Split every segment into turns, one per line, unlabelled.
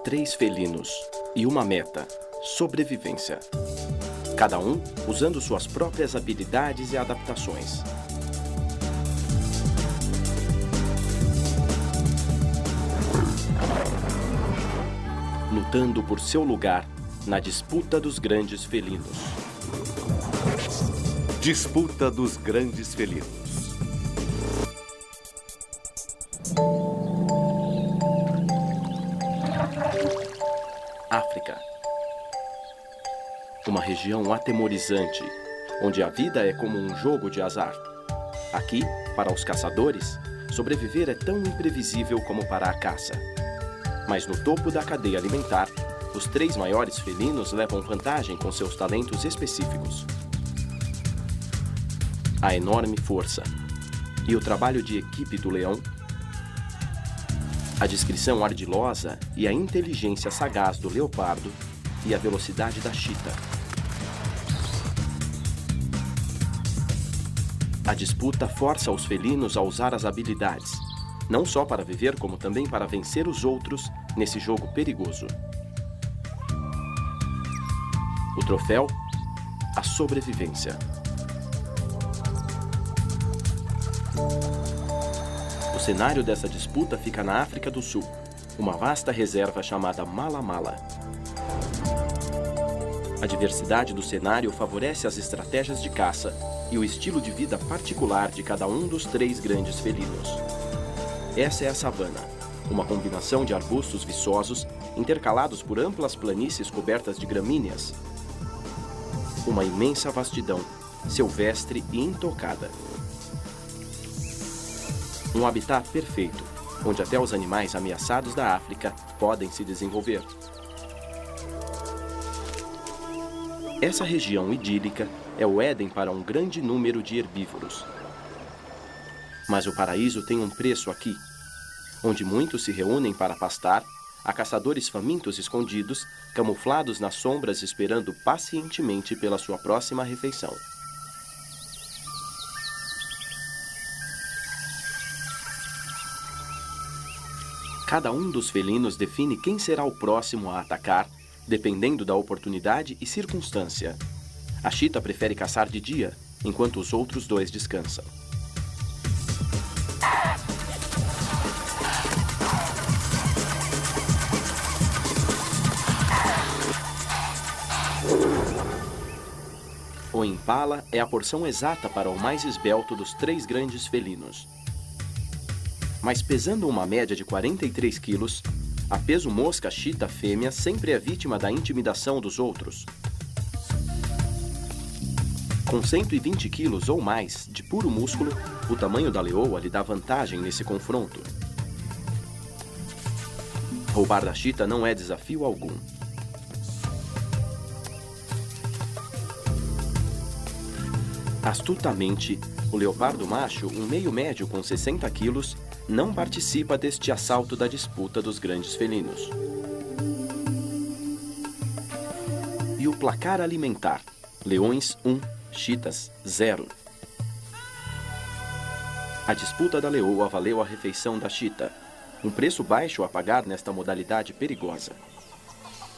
3 felinos e uma meta: sobrevivência. Cada um usando suas próprias habilidades e adaptações. Lutando por seu lugar na disputa dos grandes felinos.
Disputa dos grandes felinos.
África. Uma região atemorizante, onde a vida é como um jogo de azar. Aqui, para os caçadores, sobreviver é tão imprevisível como para a caça. Mas no topo da cadeia alimentar, os 3 maiores felinos levam vantagem com seus talentos específicos. A enorme força e o trabalho de equipe do leão, a discrição ardilosa e a inteligência sagaz do leopardo e a velocidade da chita. A disputa força os felinos a usar as habilidades, não só para viver, como também para vencer os outros nesse jogo perigoso. O troféu: a sobrevivência. O cenário dessa disputa fica na África do Sul, uma vasta reserva chamada Mala Mala. A diversidade do cenário favorece as estratégias de caça e o estilo de vida particular de cada um dos 3 grandes felinos. Essa é a savana, uma combinação de arbustos viçosos intercalados por amplas planícies cobertas de gramíneas. Uma imensa vastidão, silvestre e intocada. Um habitat perfeito, onde até os animais ameaçados da África podem se desenvolver. Essa região idílica é o Éden para um grande número de herbívoros. Mas o paraíso tem um preço aqui, onde muitos se reúnem para pastar, há caçadores famintos escondidos, camuflados nas sombras esperando pacientemente pela sua próxima refeição. Cada um dos felinos define quem será o próximo a atacar, dependendo da oportunidade e circunstância. A chita prefere caçar de dia, enquanto os outros 2 descansam. O impala é a porção exata para o mais esbelto dos 3 grandes felinos. Mas pesando uma média de 43 quilos, a peso mosca chita fêmea sempre é vítima da intimidação dos outros. Com 120 quilos ou mais de puro músculo, o tamanho da leoa lhe dá vantagem nesse confronto. Roubar da chita não é desafio algum. Astutamente, o leopardo macho, um meio médio com 60 quilos, não participa deste assalto da disputa dos grandes felinos. E o placar alimentar: leões 1, chitas 0. A disputa da leoa valeu a refeição da chita, um preço baixo a pagar nesta modalidade perigosa.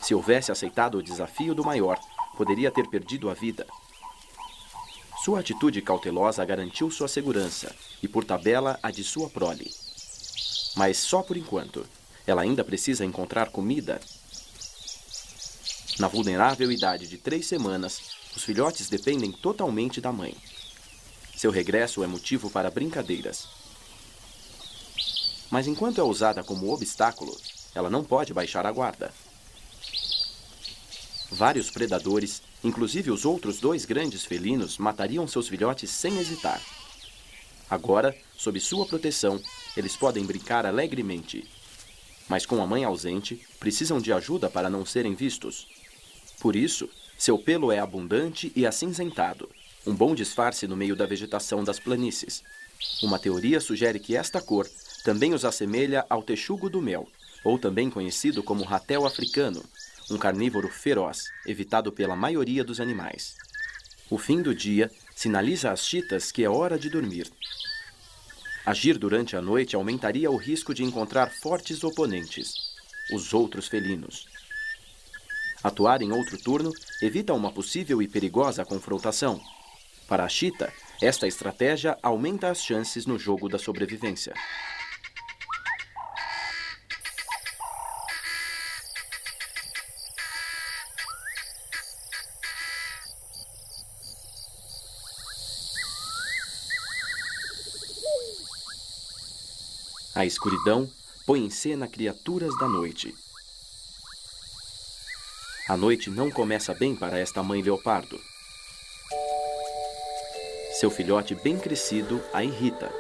Se houvesse aceitado o desafio do maior, poderia ter perdido a vida. Sua atitude cautelosa garantiu sua segurança e, por tabela, a de sua prole. Mas só por enquanto. Ela ainda precisa encontrar comida. Na vulnerável idade de 3 semanas, os filhotes dependem totalmente da mãe. Seu regresso é motivo para brincadeiras. Mas enquanto é usada como obstáculo, ela não pode baixar a guarda. Vários predadores, inclusive os outros 2 grandes felinos, matariam seus filhotes sem hesitar. Agora, sob sua proteção, eles podem brincar alegremente. Mas com a mãe ausente, precisam de ajuda para não serem vistos. Por isso, seu pelo é abundante e acinzentado, um bom disfarce no meio da vegetação das planícies. Uma teoria sugere que esta cor também os assemelha ao texugo do mel, ou também conhecido como ratel africano, um carnívoro feroz, evitado pela maioria dos animais. O fim do dia sinaliza às chitas que é hora de dormir. Agir durante a noite aumentaria o risco de encontrar fortes oponentes. os outros felinos. Atuar em outro turno evita uma possível e perigosa confrontação. Para a chita, esta estratégia aumenta as chances no jogo da sobrevivência. A escuridão põe em cena criaturas da noite. A noite não começa bem para esta mãe leopardo. Seu filhote bem crescido a irrita.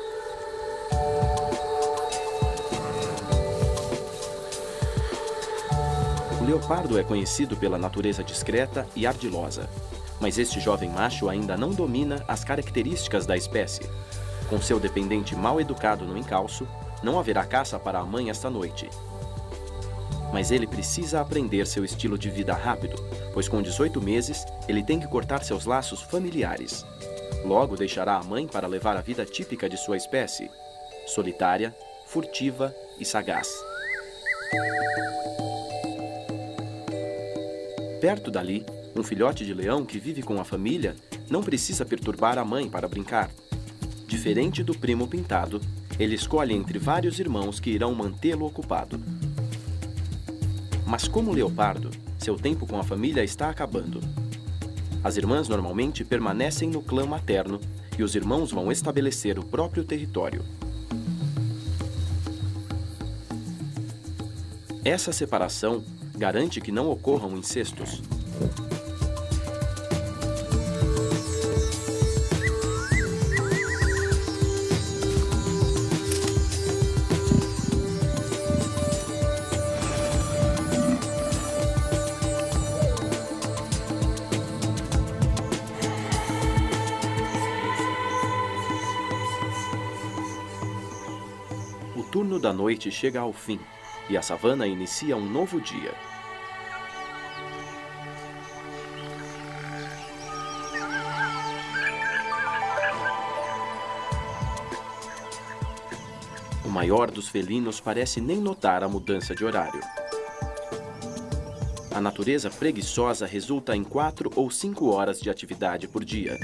O leopardo é conhecido pela natureza discreta e ardilosa, mas este jovem macho ainda não domina as características da espécie. Com seu dependente mal educado no encalço, não haverá caça para a mãe esta noite. Mas ele precisa aprender seu estilo de vida rápido, pois com 18 meses ele tem que cortar seus laços familiares. Logo deixará a mãe para levar a vida típica de sua espécie, solitária, furtiva e sagaz. Perto dali, um filhote de leão que vive com a família não precisa perturbar a mãe para brincar. Diferente do primo pintado, ele escolhe entre vários irmãos que irão mantê-lo ocupado. Mas como leopardo, seu tempo com a família está acabando. As irmãs normalmente permanecem no clã materno e os irmãos vão estabelecer o próprio território. Essa separação garante que não ocorram incestos. O turno da noite chega ao fim e a savana inicia um novo dia. O maior dos felinos parece nem notar a mudança de horário. A natureza preguiçosa resulta em 4 ou 5 horas de atividade por dia.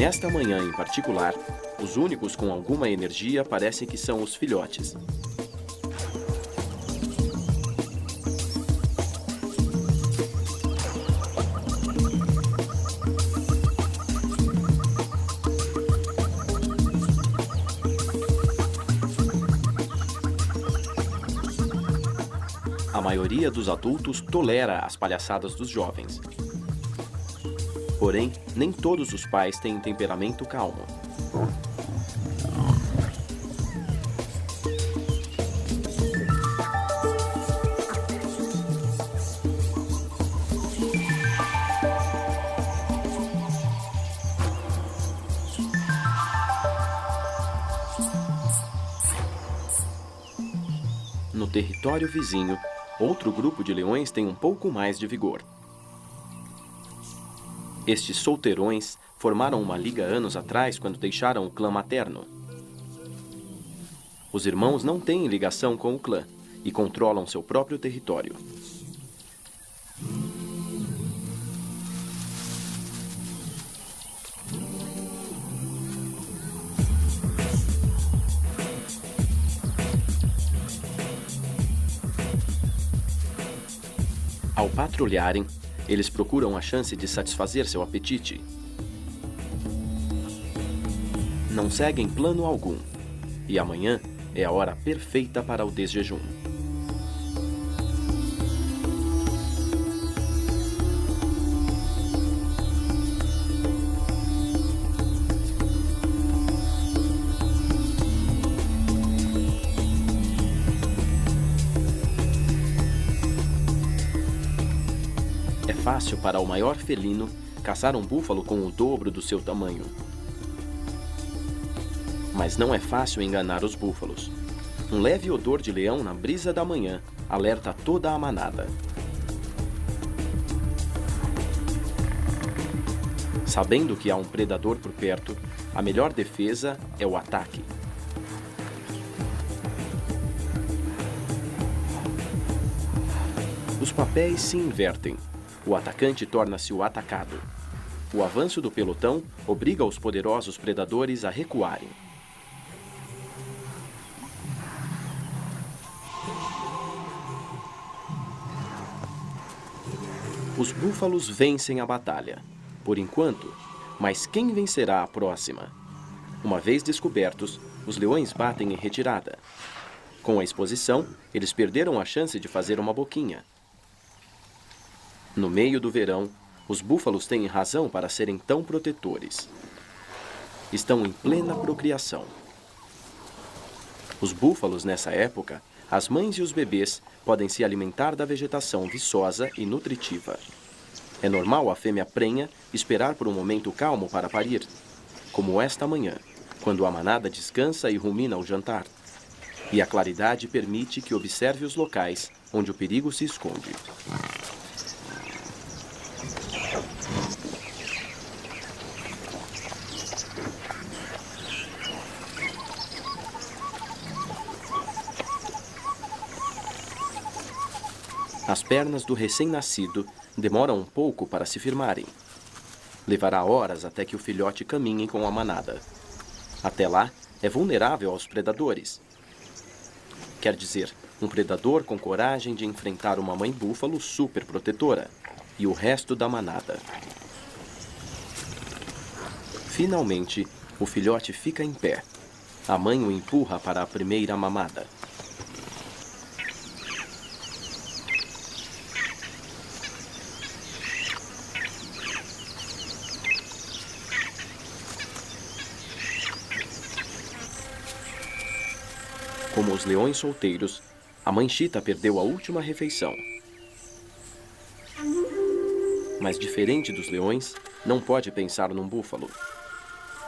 Nesta manhã em particular, os únicos com alguma energia parecem que são os filhotes. A maioria dos adultos tolera as palhaçadas dos jovens. Porém, nem todos os pais têm temperamento calmo. No território vizinho, outro grupo de leões tem um pouco mais de vigor. Estes solteirões formaram uma liga anos atrás quando deixaram o clã materno. Os irmãos não têm ligação com o clã e controlam seu próprio território. Ao patrulharem, eles procuram a chance de satisfazer seu apetite. Não seguem plano algum, e amanhã é a hora perfeita para o desjejum. É fácil para o maior felino caçar um búfalo com o dobro do seu tamanho. Mas não é fácil enganar os búfalos. Um leve odor de leão na brisa da manhã alerta toda a manada. Sabendo que há um predador por perto, a melhor defesa é o ataque. Os papéis se invertem. O atacante torna-se o atacado. O avanço do pelotão obriga os poderosos predadores a recuarem. Os búfalos vencem a batalha, por enquanto, mas quem vencerá a próxima? Uma vez descobertos, os leões batem em retirada. Com a exposição, eles perderam a chance de fazer uma boquinha. No meio do verão, os búfalos têm razão para serem tão protetores. Estão em plena procriação. Os búfalos, nessa época, as mães e os bebês podem se alimentar da vegetação viçosa e nutritiva. É normal a fêmea prenha esperar por um momento calmo para parir, como esta manhã, quando a manada descansa e rumina o jantar. E a claridade permite que observe os locais onde o perigo se esconde. As pernas do recém-nascido demoram um pouco para se firmarem. Levará horas até que o filhote caminhe com a manada. Até lá, é vulnerável aos predadores. Quer dizer, um predador com coragem de enfrentar uma mãe búfalo super protetora e o resto da manada. Finalmente, o filhote fica em pé. A mãe o empurra para a primeira mamada. Como os leões solteiros, a mãe chita perdeu a última refeição. Mas diferente dos leões, não pode pensar num búfalo.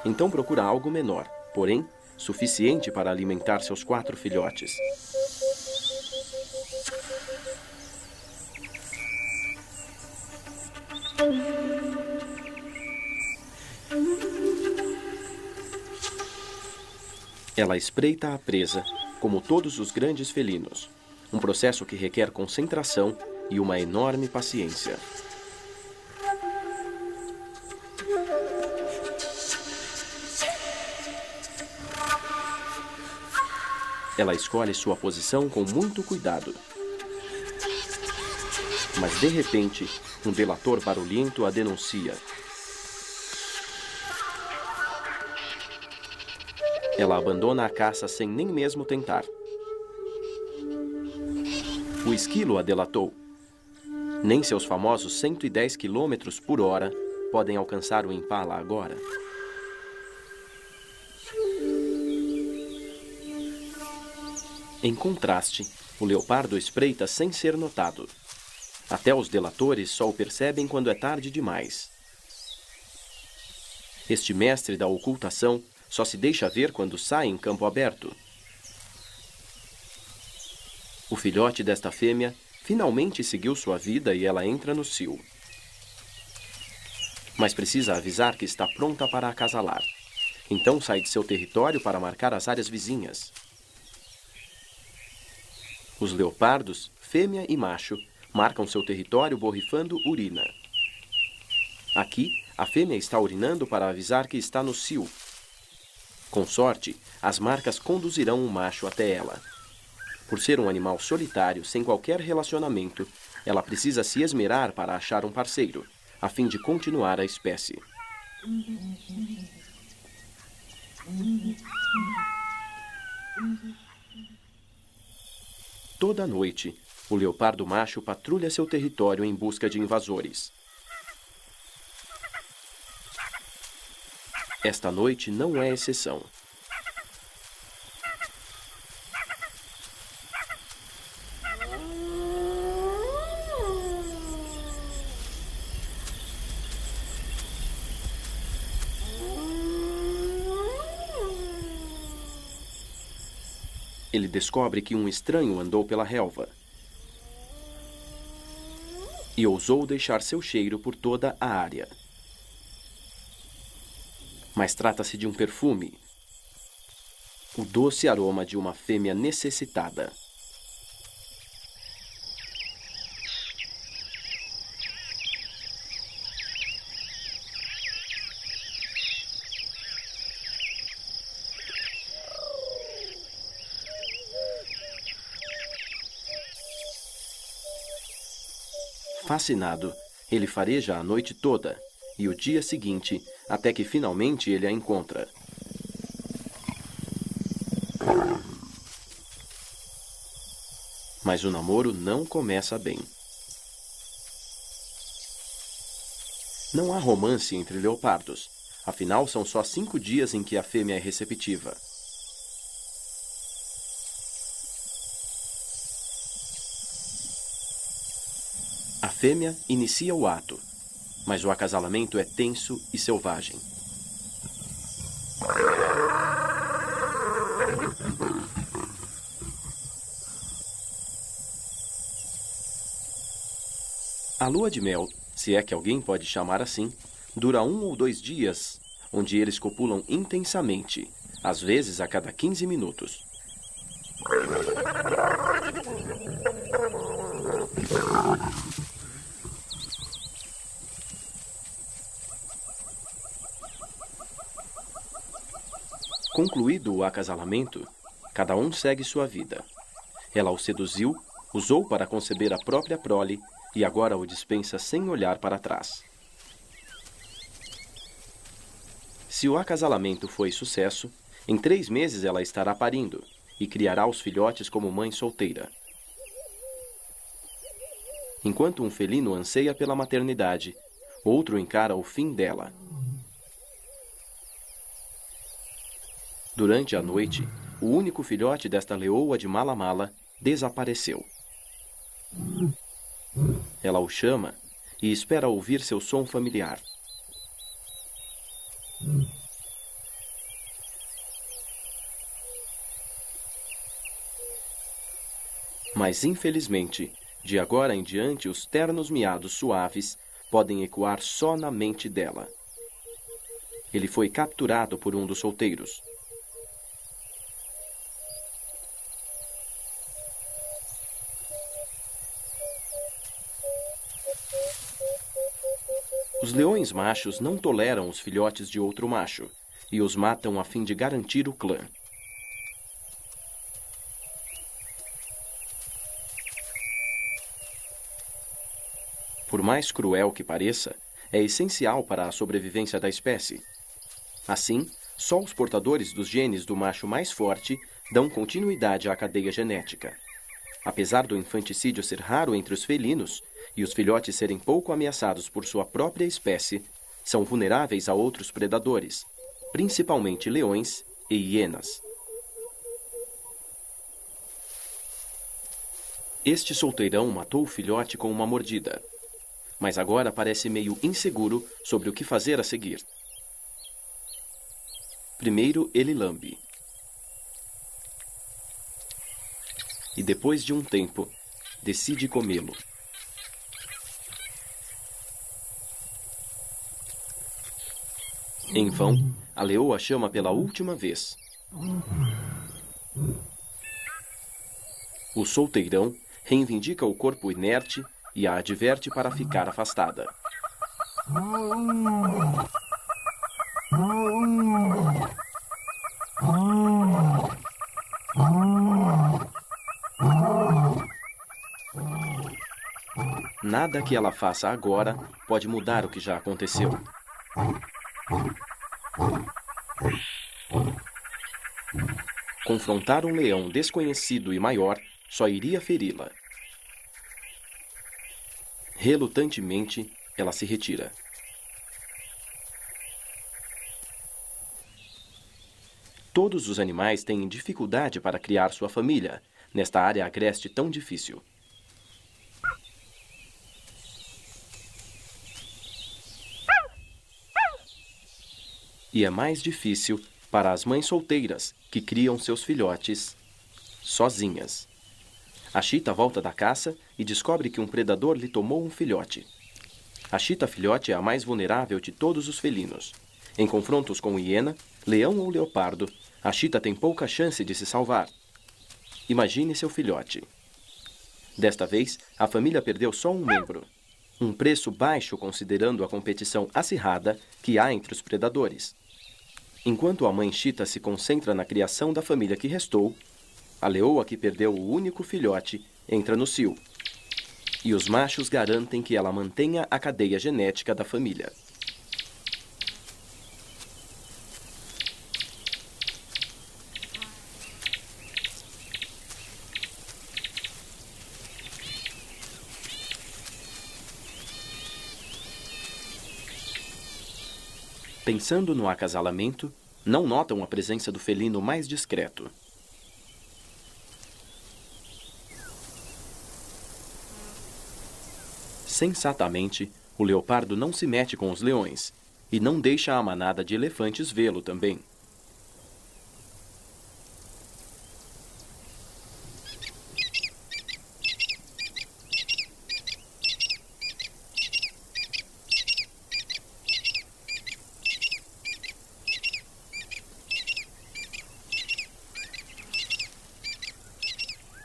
Então procura algo menor, porém, suficiente para alimentar seus 4 filhotes. Ela espreita a presa, como todos os grandes felinos, um processo que requer concentração e uma enorme paciência. Ela escolhe sua posição com muito cuidado. Mas, de repente, um delator barulhento a denuncia. Ela abandona a caça sem nem mesmo tentar. O esquilo a delatou. Nem seus famosos 110 km por hora podem alcançar o impala agora. Em contraste, o leopardo espreita sem ser notado. Até os delatores só o percebem quando é tarde demais. Este mestre da ocultação só se deixa ver quando sai em campo aberto. O filhote desta fêmea finalmente seguiu sua vida e ela entra no cio. Mas precisa avisar que está pronta para acasalar. Então sai de seu território para marcar as áreas vizinhas. Os leopardos, fêmea e macho, marcam seu território borrifando urina. Aqui, a fêmea está urinando para avisar que está no cio. Com sorte, as marcas conduzirão o macho até ela. Por ser um animal solitário, sem qualquer relacionamento, ela precisa se esmerar para achar um parceiro, a fim de continuar a espécie. Toda noite, o leopardo macho patrulha seu território em busca de invasores. Esta noite não é exceção. Ele descobre que um estranho andou pela relva e ousou deixar seu cheiro por toda a área. Mas trata-se de um perfume. O doce aroma de uma fêmea necessitada. Fascinado, ele fareja a noite toda e o dia seguinte, até que finalmente ele a encontra. Mas o namoro não começa bem. Não há romance entre leopardos, afinal são só 5 dias em que a fêmea é receptiva. A fêmea inicia o ato, mas o acasalamento é tenso e selvagem. A lua de mel, se é que alguém pode chamar assim, dura 1 ou 2 dias, onde eles copulam intensamente, às vezes a cada 15 minutos. Concluído o acasalamento, cada um segue sua vida. Ela o seduziu, usou para conceber a própria prole e agora o dispensa sem olhar para trás. Se o acasalamento foi sucesso, em 3 meses ela estará parindo e criará os filhotes como mãe solteira. Enquanto um felino anseia pela maternidade, outro encara o fim dela. Durante a noite, o único filhote desta leoa de mala-mala desapareceu. Ela o chama e espera ouvir seu som familiar. Mas, infelizmente, de agora em diante os ternos miados suaves podem ecoar só na mente dela. Ele foi capturado por um dos solteiros. Os leões machos não toleram os filhotes de outro macho e os matam a fim de garantir o clã. Por mais cruel que pareça, é essencial para a sobrevivência da espécie. Assim, só os portadores dos genes do macho mais forte dão continuidade à cadeia genética. Apesar do infanticídio ser raro entre os felinos e os filhotes serem pouco ameaçados por sua própria espécie, são vulneráveis a outros predadores, principalmente leões e hienas. Este solteirão matou o filhote com uma mordida, mas agora parece meio inseguro sobre o que fazer a seguir. Primeiro ele lambe. E depois de um tempo, decide comê-lo. Em vão, a leoa chama pela última vez. O solteirão reivindica o corpo inerte e a adverte para ficar afastada. Nada que ela faça agora pode mudar o que já aconteceu. Confrontar um leão desconhecido e maior só iria feri-la. Relutantemente, ela se retira. Todos os animais têm dificuldade para criar sua família, nesta área agreste tão difícil. E é mais difícil para as mães solteiras que criam seus filhotes sozinhas. A chita volta da caça e descobre que um predador lhe tomou um filhote. A chita filhote é a mais vulnerável de todos os felinos. Em confrontos com hiena, leão ou leopardo, a chita tem pouca chance de se salvar. Imagine seu filhote. Desta vez, a família perdeu só um membro. Um preço baixo considerando a competição acirrada que há entre os predadores. Enquanto a mãe chita se concentra na criação da família que restou, a leoa que perdeu o único filhote entra no cio. E os machos garantem que ela mantenha a cadeia genética da família. Pensando no acasalamento, não notam a presença do felino mais discreto. Sensatamente, o leopardo não se mete com os leões e não deixa a manada de elefantes vê-lo também.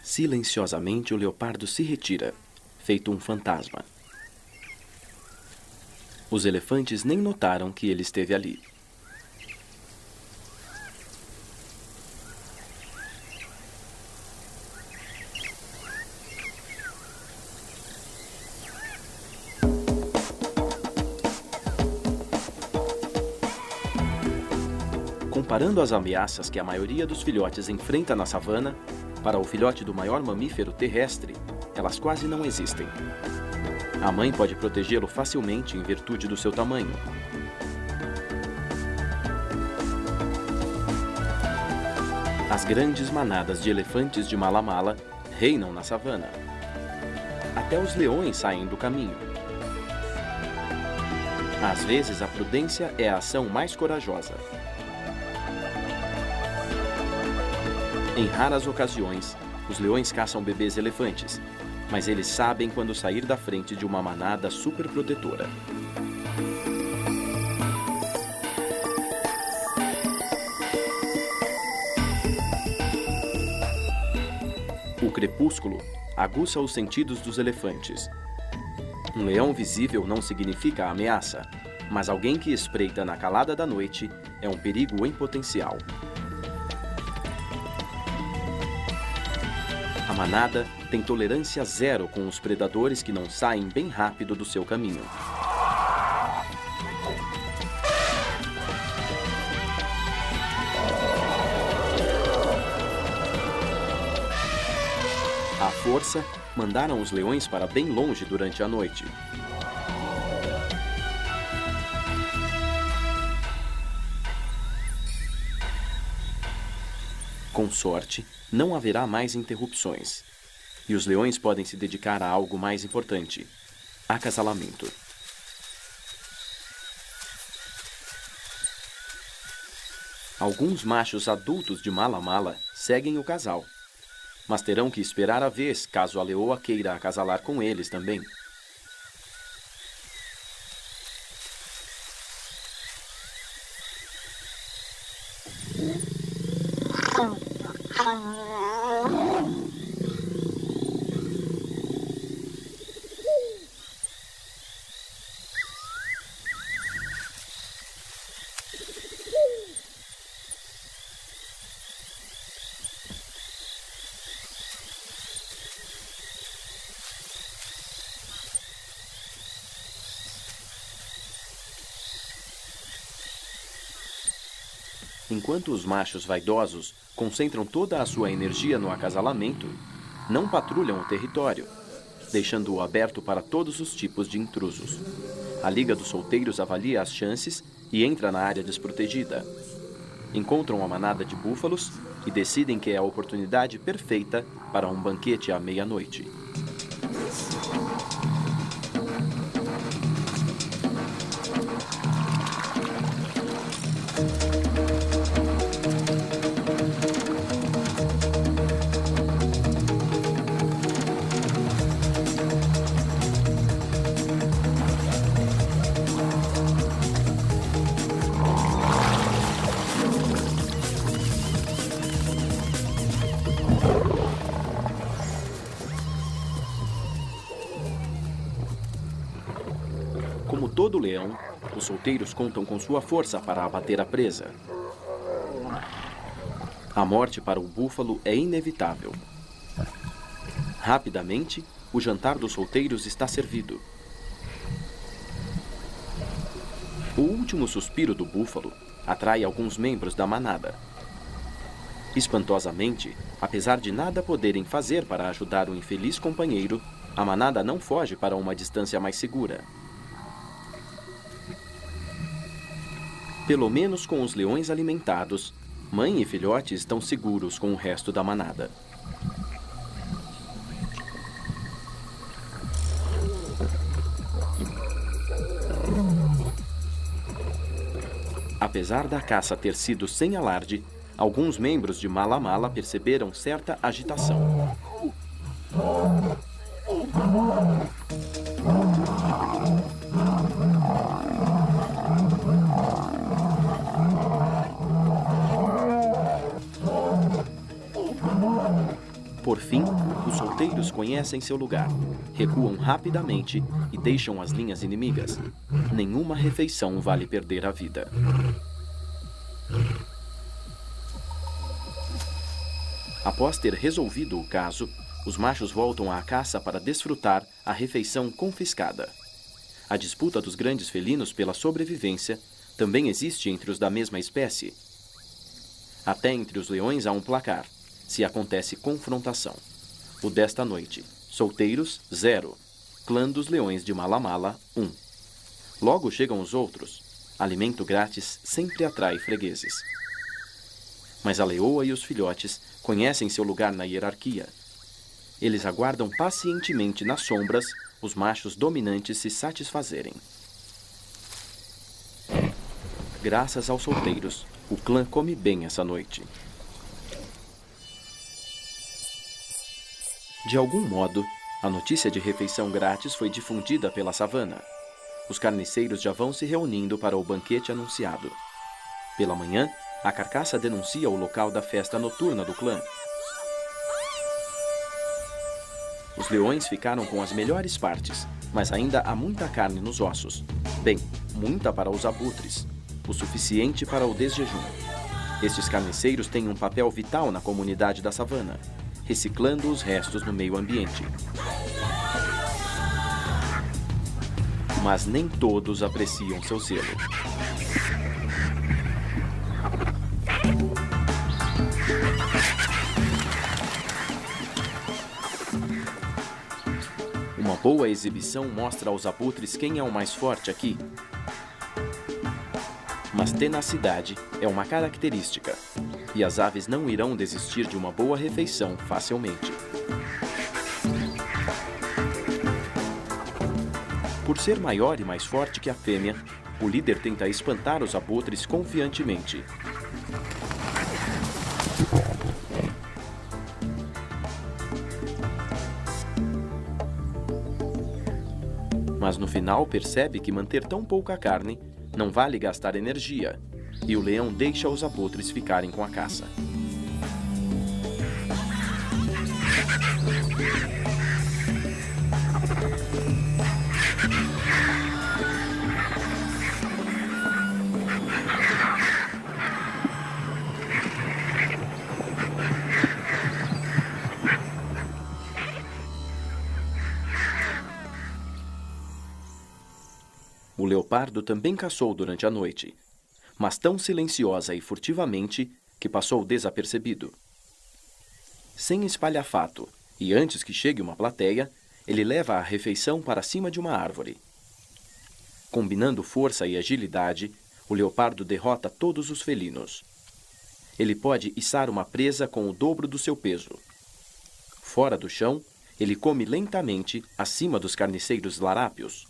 Silenciosamente, o leopardo se retira, feito um fantasma. Os elefantes nem notaram que ele esteve ali. Comparando as ameaças que a maioria dos filhotes enfrenta na savana, para o filhote do maior mamífero terrestre, elas quase não existem. A mãe pode protegê-lo facilmente em virtude do seu tamanho. As grandes manadas de elefantes de mala-mala reinam na savana. Até os leões saem do caminho. Às vezes, a prudência é a ação mais corajosa. Em raras ocasiões, os leões caçam bebês elefantes, mas eles sabem quando sair da frente de uma manada superprotetora. O crepúsculo aguça os sentidos dos elefantes. Um leão visível não significa ameaça, mas alguém que espreita na calada da noite é um perigo em potencial. A manada tem tolerância zero com os predadores que não saem bem rápido do seu caminho. À força, mandaram os leões para bem longe durante a noite. Com sorte, não haverá mais interrupções. E os leões podem se dedicar a algo mais importante: acasalamento. Alguns machos adultos de mala-mala seguem o casal, mas terão que esperar a vez caso a leoa queira acasalar com eles também. Enquanto os machos vaidosos concentram toda a sua energia no acasalamento, não patrulham o território, deixando-o aberto para todos os tipos de intrusos. A Liga dos Solteiros avalia as chances e entra na área desprotegida. Encontram a manada de búfalos e decidem que é a oportunidade perfeita para um banquete à meia-noite. Como todo leão, os solteiros contam com sua força para abater a presa. A morte para o búfalo é inevitável. Rapidamente, o jantar dos solteiros está servido. O último suspiro do búfalo atrai alguns membros da manada. Espantosamente, apesar de nada poderem fazer para ajudar o infeliz companheiro, a manada não foge para uma distância mais segura. Pelo menos com os leões alimentados, mãe e filhote estão seguros com o resto da manada. Apesar da caça ter sido sem alarde, alguns membros de Mala Mala perceberam certa agitação. Por fim, os solteiros conhecem seu lugar, recuam rapidamente e deixam as linhas inimigas. Nenhuma refeição vale perder a vida. Após ter resolvido o caso, os machos voltam à caça para desfrutar a refeição confiscada. A disputa dos grandes felinos pela sobrevivência também existe entre os da mesma espécie. Até entre os leões há um placar, se acontece confrontação. O desta noite: solteiros, 0. Clã dos leões de Mala Mala, 1. Logo chegam os outros. Alimento grátis sempre atrai fregueses. Mas a leoa e os filhotes conhecem seu lugar na hierarquia. Eles aguardam pacientemente nas sombras os machos dominantes se satisfazerem. Graças aos solteiros, o clã come bem essa noite. De algum modo, a notícia de refeição grátis foi difundida pela savana. Os carniceiros já vão se reunindo para o banquete anunciado. Pela manhã, a carcaça denuncia o local da festa noturna do clã. Os leões ficaram com as melhores partes, mas ainda há muita carne nos ossos. Bem, muita para os abutres, o suficiente para o desjejum. Estes carniceiros têm um papel vital na comunidade da savana, reciclando os restos no meio ambiente. Mas nem todos apreciam seu zelo. Uma boa exibição mostra aos abutres quem é o mais forte aqui. Mas tenacidade é uma característica, e as aves não irão desistir de uma boa refeição facilmente. Por ser maior e mais forte que a fêmea, o líder tenta espantar os abutres confiantemente. Mas no final percebe que manter tão pouca carne não vale gastar energia, e o leão deixa os abutres ficarem com a caça. O leopardo também caçou durante a noite, mas tão silenciosa e furtivamente que passou desapercebido. Sem espalhafato, e antes que chegue uma plateia, ele leva a refeição para cima de uma árvore. Combinando força e agilidade, o leopardo derrota todos os felinos. Ele pode içar uma presa com o dobro do seu peso. Fora do chão, ele come lentamente acima dos carniceiros larápios.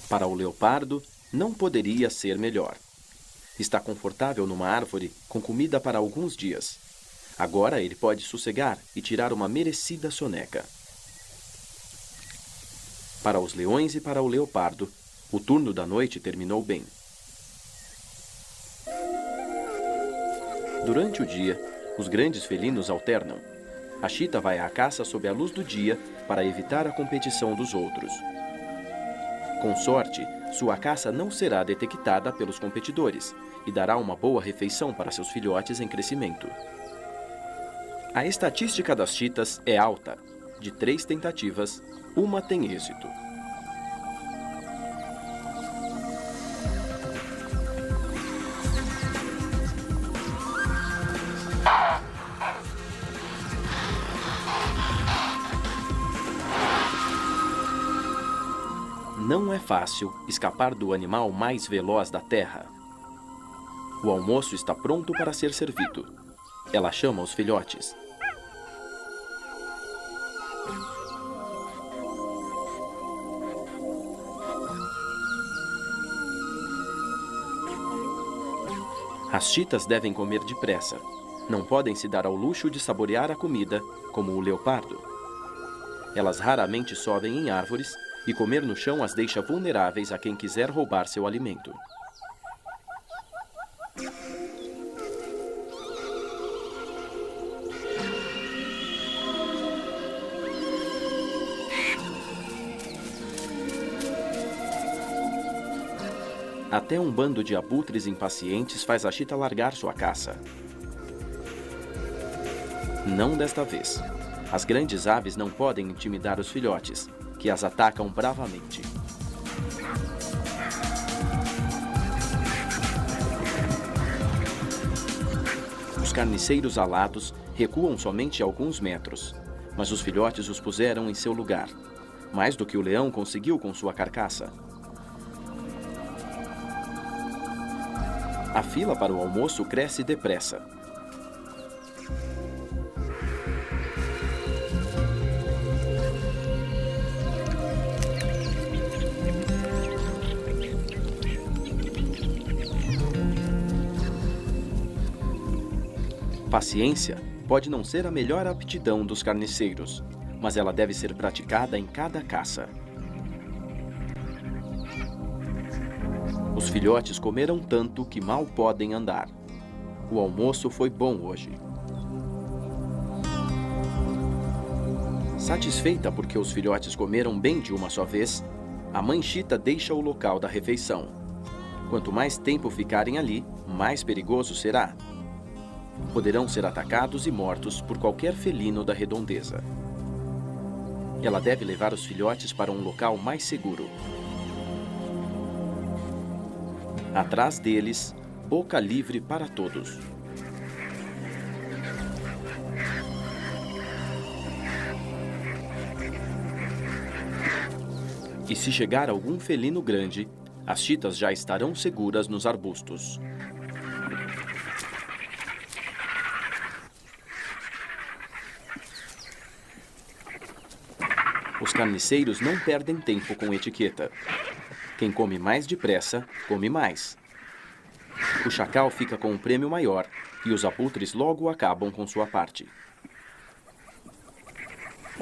Para o leopardo, não poderia ser melhor. Está confortável numa árvore com comida para alguns dias. Agora ele pode sossegar e tirar uma merecida soneca. Para os leões e para o leopardo, O turno da noite terminou bem. Durante o dia, os grandes felinos alternam. A chita vai à caça sob a luz do dia para evitar a competição dos outros. Com sorte, sua caça não será detectada pelos competidores e dará uma boa refeição para seus filhotes em crescimento. A estatística das chitas é alta. De 3 tentativas, uma tem êxito. Não é fácil escapar do animal mais veloz da terra. O almoço está pronto para ser servido. Ela chama os filhotes. As chitas devem comer depressa. Não podem se dar ao luxo de saborear a comida, como o leopardo. Elas raramente sobem em árvores e comer no chão as deixa vulneráveis a quem quiser roubar seu alimento. Até um bando de abutres impacientes faz a chita largar sua caça. Não desta vez. As grandes aves não podem intimidar os filhotes, que as atacam bravamente. Os carniceiros alados recuam somente alguns metros, mas os filhotes os puseram em seu lugar, mais do que o leão conseguiu com sua carcaça. A fila para o almoço cresce depressa. Paciência pode não ser a melhor aptidão dos carniceiros, mas ela deve ser praticada em cada caça. Os filhotes comeram tanto que mal podem andar. O almoço foi bom hoje. Satisfeita porque os filhotes comeram bem de uma só vez, a mãe chita deixa o local da refeição. Quanto mais tempo ficarem ali, mais perigoso será. Poderão ser atacados e mortos por qualquer felino da redondeza. Ela deve levar os filhotes para um local mais seguro. Atrás deles, boca livre para todos. E se chegar algum felino grande, as chitas já estarão seguras nos arbustos. Os carniceiros não perdem tempo com etiqueta. Quem come mais depressa, come mais. O chacal fica com um prêmio maior e os abutres logo acabam com sua parte.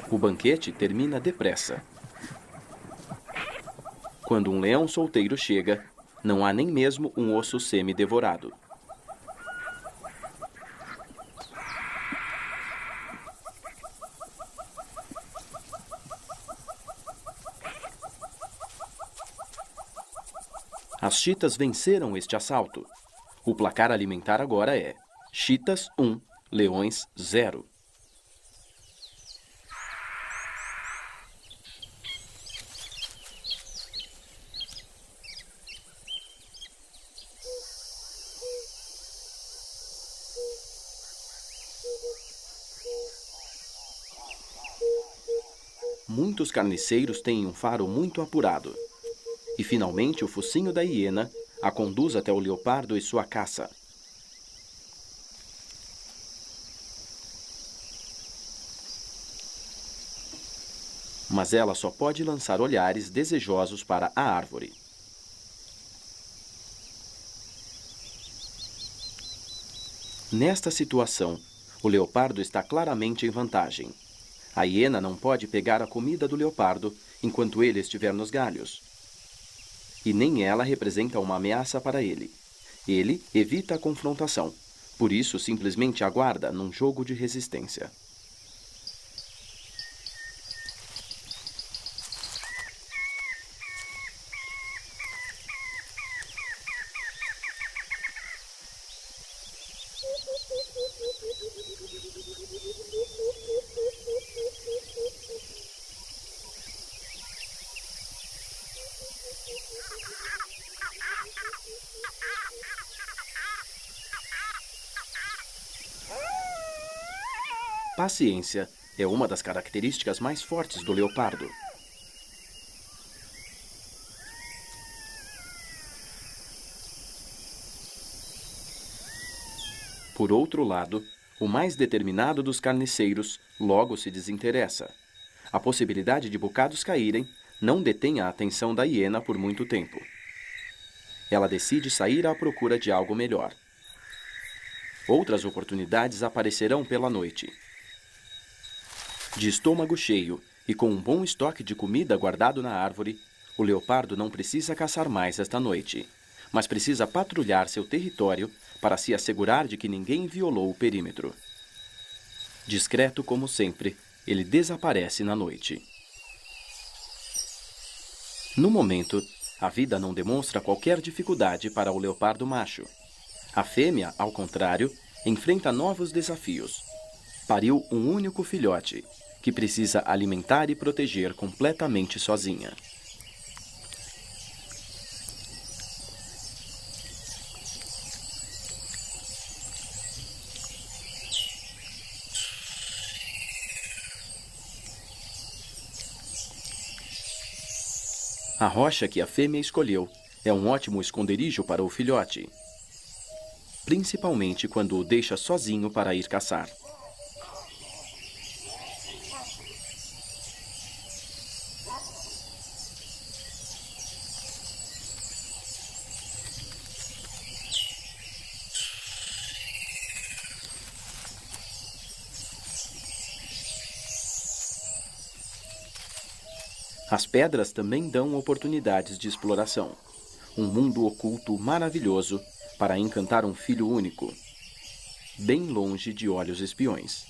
O banquete termina depressa. Quando um leão solteiro chega, não há nem mesmo um osso semi-devorado. As chitas venceram este assalto. O placar alimentar agora é chitas 1, leões 0. Muitos carniceiros têm um faro muito apurado. E finalmente o focinho da hiena a conduz até o leopardo e sua caça. Mas ela só pode lançar olhares desejosos para a árvore. Nesta situação, o leopardo está claramente em vantagem. A hiena não pode pegar a comida do leopardo enquanto ele estiver nos galhos. e nem ela representa uma ameaça para ele. Ele evita a confrontação, por isso simplesmente aguarda num jogo de resistência. Paciência é uma das características mais fortes do leopardo. Por outro lado, o mais determinado dos carniceiros logo se desinteressa. A possibilidade de bocados caírem não detém a atenção da hiena por muito tempo. Ela decide sair à procura de algo melhor. Outras oportunidades aparecerão pela noite. De estômago cheio e com um bom estoque de comida guardado na árvore, o leopardo não precisa caçar mais esta noite, mas precisa patrulhar seu território para se assegurar de que ninguém violou o perímetro. Discreto como sempre, ele desaparece na noite. No momento, a vida não demonstra qualquer dificuldade para o leopardo macho. A fêmea, ao contrário, enfrenta novos desafios. Pariu um único filhote, que precisa alimentar e proteger completamente sozinha. A rocha que a fêmea escolheu é um ótimo esconderijo para o filhote, principalmente quando o deixa sozinho para ir caçar. As pedras também dão oportunidades de exploração. Um mundo oculto maravilhoso para encantar um filho único, bem longe de olhos espiões.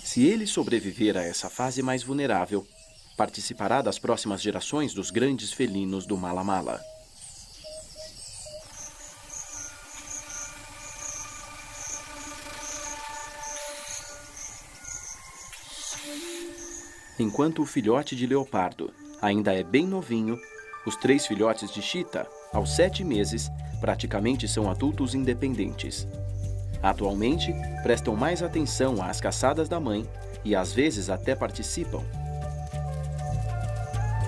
Se ele sobreviver a essa fase mais vulnerável, participará das próximas gerações dos grandes felinos do Mala Mala. Enquanto o filhote de leopardo ainda é bem novinho, os 3 filhotes de chita, aos 7 meses, praticamente são adultos independentes. Atualmente, prestam mais atenção às caçadas da mãe e às vezes até participam.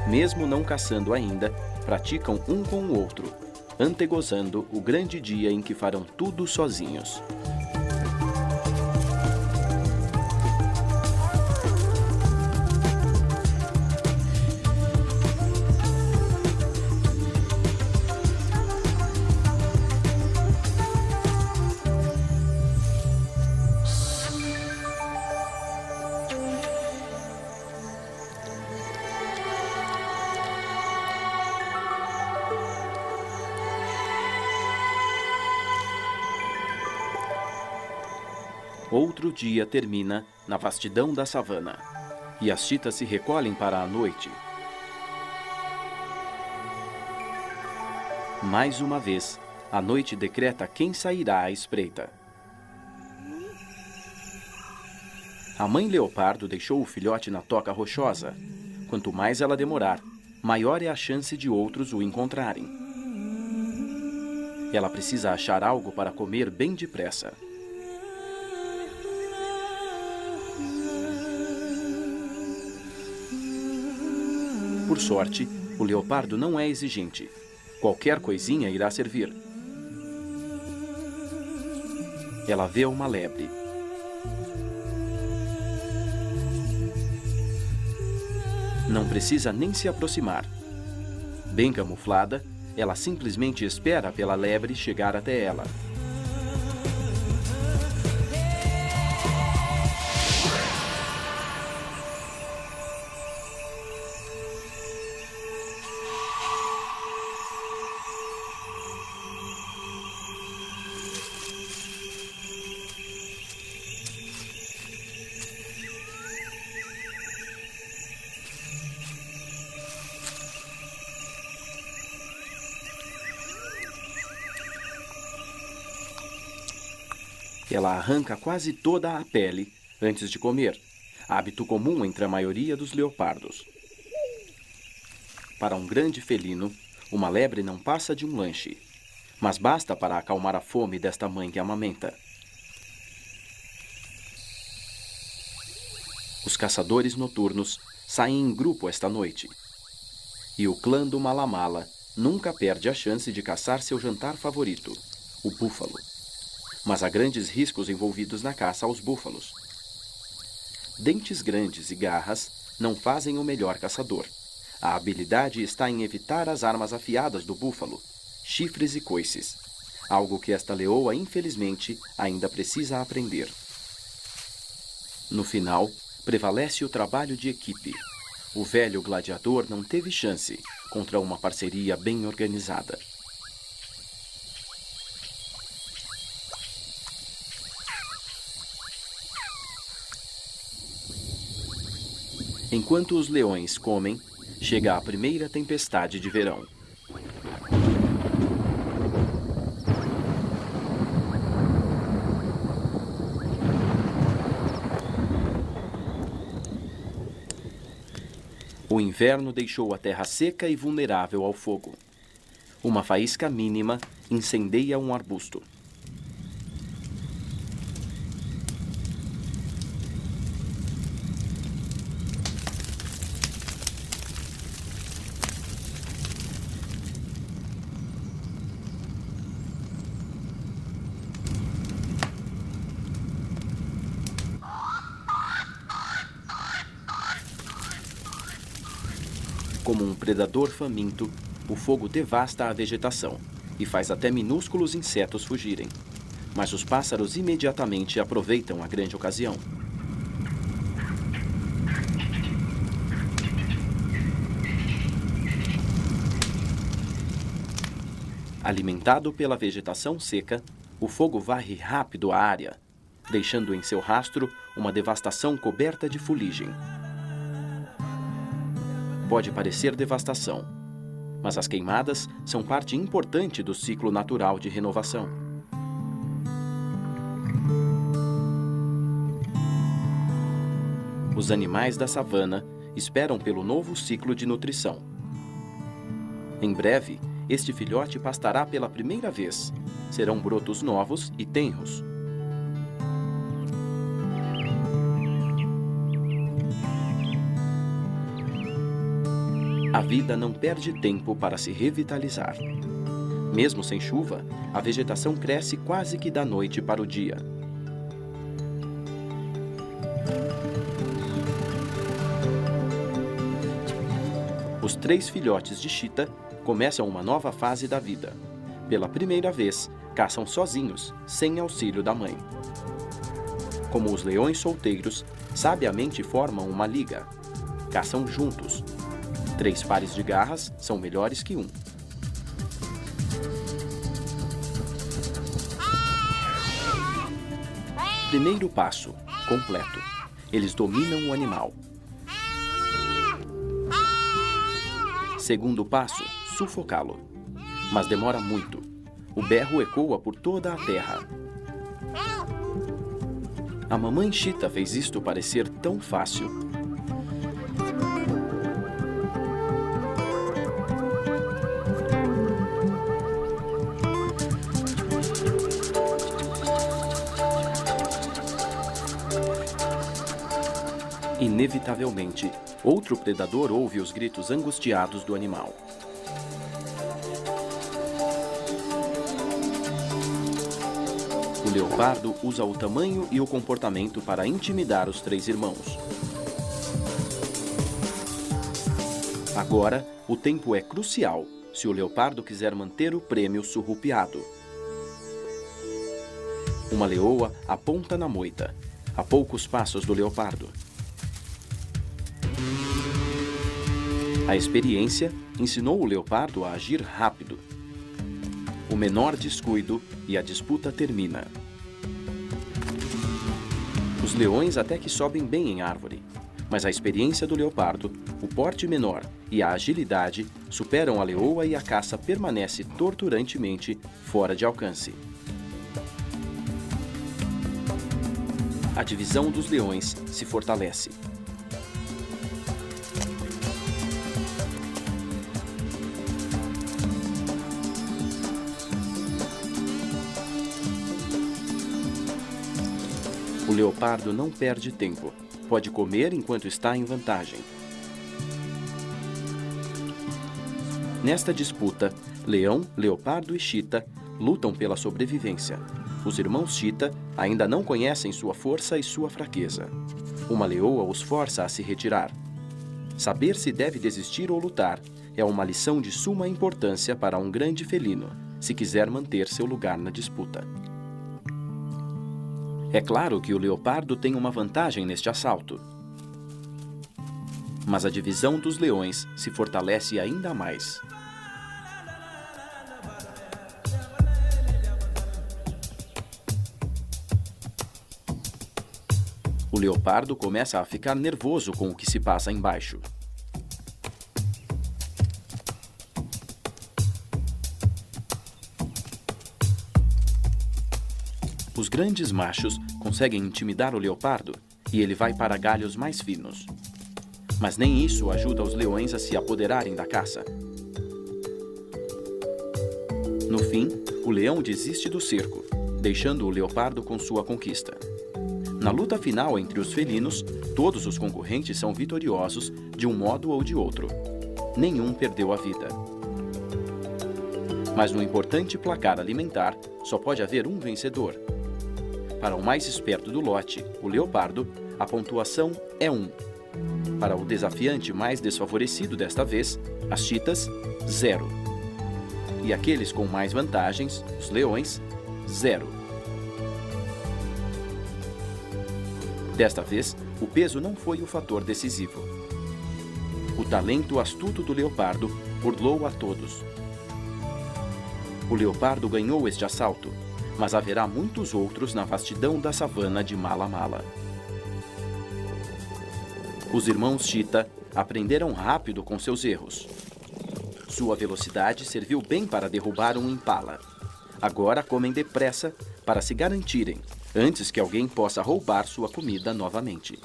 Mesmo não caçando ainda, praticam um com o outro, antegozando o grande dia em que farão tudo sozinhos. Outro dia termina na vastidão da savana, e as chitas se recolhem para a noite. Mais uma vez, a noite decreta quem sairá à espreita. A mãe leopardo deixou o filhote na toca rochosa. Quanto mais ela demorar, maior é a chance de outros o encontrarem. Ela precisa achar algo para comer bem depressa. Por sorte, o leopardo não é exigente. Qualquer coisinha irá servir. Ela vê uma lebre. Não precisa nem se aproximar. Bem camuflada, ela simplesmente espera pela lebre chegar até ela. Ela arranca quase toda a pele antes de comer, hábito comum entre a maioria dos leopardos. Para um grande felino, uma lebre não passa de um lanche, mas basta para acalmar a fome desta mãe que amamenta. Os caçadores noturnos saem em grupo esta noite, e o clã do Malamala nunca perde a chance de caçar seu jantar favorito, o búfalo. Mas há grandes riscos envolvidos na caça aos búfalos. Dentes grandes e garras não fazem o melhor caçador. A habilidade está em evitar as armas afiadas do búfalo, chifres e coices, algo que esta leoa, infelizmente, ainda precisa aprender. No final, prevalece o trabalho de equipe. O velho gladiador não teve chance contra uma parceria bem organizada. Enquanto os leões comem, chega a primeira tempestade de verão. O inverno deixou a terra seca e vulnerável ao fogo. Uma faísca mínima incendeia um arbusto. Como um predador faminto, o fogo devasta a vegetação e faz até minúsculos insetos fugirem. Mas os pássaros imediatamente aproveitam a grande ocasião. Alimentado pela vegetação seca, o fogo varre rápido a área, deixando em seu rastro uma devastação coberta de fuligem. Pode parecer devastação, mas as queimadas são parte importante do ciclo natural de renovação. Os animais da savana esperam pelo novo ciclo de nutrição. Em breve, este filhote pastará pela primeira vez. Serão brotos novos e tenros. A vida não perde tempo para se revitalizar. Mesmo sem chuva, a vegetação cresce quase que da noite para o dia. Os 3 filhotes de chita começam uma nova fase da vida. Pela primeira vez, caçam sozinhos, sem auxílio da mãe. Como os leões solteiros, sabiamente formam uma liga. Caçam juntos. 3 pares de garras são melhores que 1. Primeiro passo, completo. Eles dominam o animal. Segundo passo, sufocá-lo. Mas demora muito. O berro ecoa por toda a terra. A mamãe chita fez isto parecer tão fácil. Inevitavelmente, outro predador ouve os gritos angustiados do animal. O leopardo usa o tamanho e o comportamento para intimidar os 3 irmãos. Agora, o tempo é crucial se o leopardo quiser manter o prêmio surrupiado. Uma leoa aponta na moita, a poucos passos do leopardo. A experiência ensinou o leopardo a agir rápido. O menor descuido e a disputa termina. Os leões até que sobem bem em árvore, mas a experiência do leopardo, o porte menor e a agilidade superam a leoa e a caça permanece torturantemente fora de alcance. a divisão dos leões se fortalece. O leopardo não perde tempo. Pode comer enquanto está em vantagem. Nesta disputa, leão, leopardo e chita lutam pela sobrevivência. Os irmãos chita ainda não conhecem sua força e sua fraqueza. Uma leoa os força a se retirar. Saber se deve desistir ou lutar é uma lição de suma importância para um grande felino, se quiser manter seu lugar na disputa. É claro que o leopardo tem uma vantagem neste assalto. Mas a divisão dos leões se fortalece ainda mais. O leopardo começa a ficar nervoso com o que se passa embaixo. Os grandes machos conseguem intimidar o leopardo e ele vai para galhos mais finos. Mas nem isso ajuda os leões a se apoderarem da caça. No fim, o leão desiste do cerco, deixando o leopardo com sua conquista. Na luta final entre os felinos, todos os concorrentes são vitoriosos de um modo ou de outro. Nenhum perdeu a vida. Mas no importante placar alimentar, só pode haver um vencedor. Para o mais esperto do lote, o leopardo, a pontuação é 1. Para o desafiante mais desfavorecido desta vez, as chitas, 0. E aqueles com mais vantagens, os leões, 0. Desta vez, o peso não foi o fator decisivo. O talento astuto do leopardo burlou a todos. O leopardo ganhou este assalto, mas haverá muitos outros na vastidão da savana de Mala Mala. Os irmãos chita aprenderam rápido com seus erros. Sua velocidade serviu bem para derrubar um impala. Agora comem depressa para se garantirem, antes que alguém possa roubar sua comida novamente.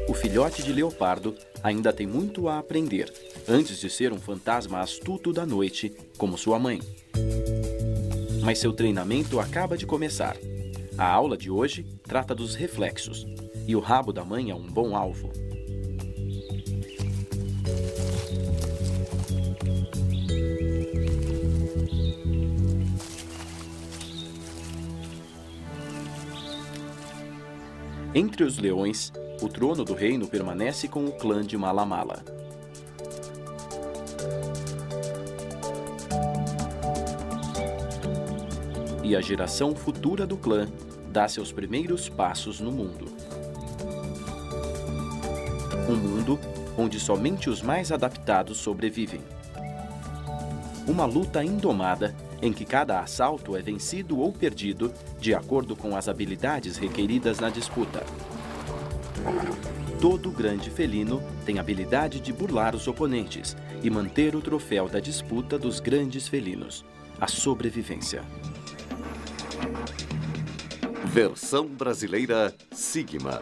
O filhote de leopardo ainda tem muito a aprender, antes de ser um fantasma astuto da noite, como sua mãe. Mas seu treinamento acaba de começar. A aula de hoje trata dos reflexos, e o rabo da mãe é um bom alvo. Entre os leões, o trono do reino permanece com o clã de Mala Mala. E a geração futura do clã dá seus primeiros passos no mundo. Um mundo onde somente os mais adaptados sobrevivem. Uma luta indomada em que cada assalto é vencido ou perdido de acordo com as habilidades requeridas na disputa. Todo grande felino tem habilidade de burlar os oponentes e manter o troféu da disputa dos grandes felinos, a sobrevivência.
Versão brasileira Sigma.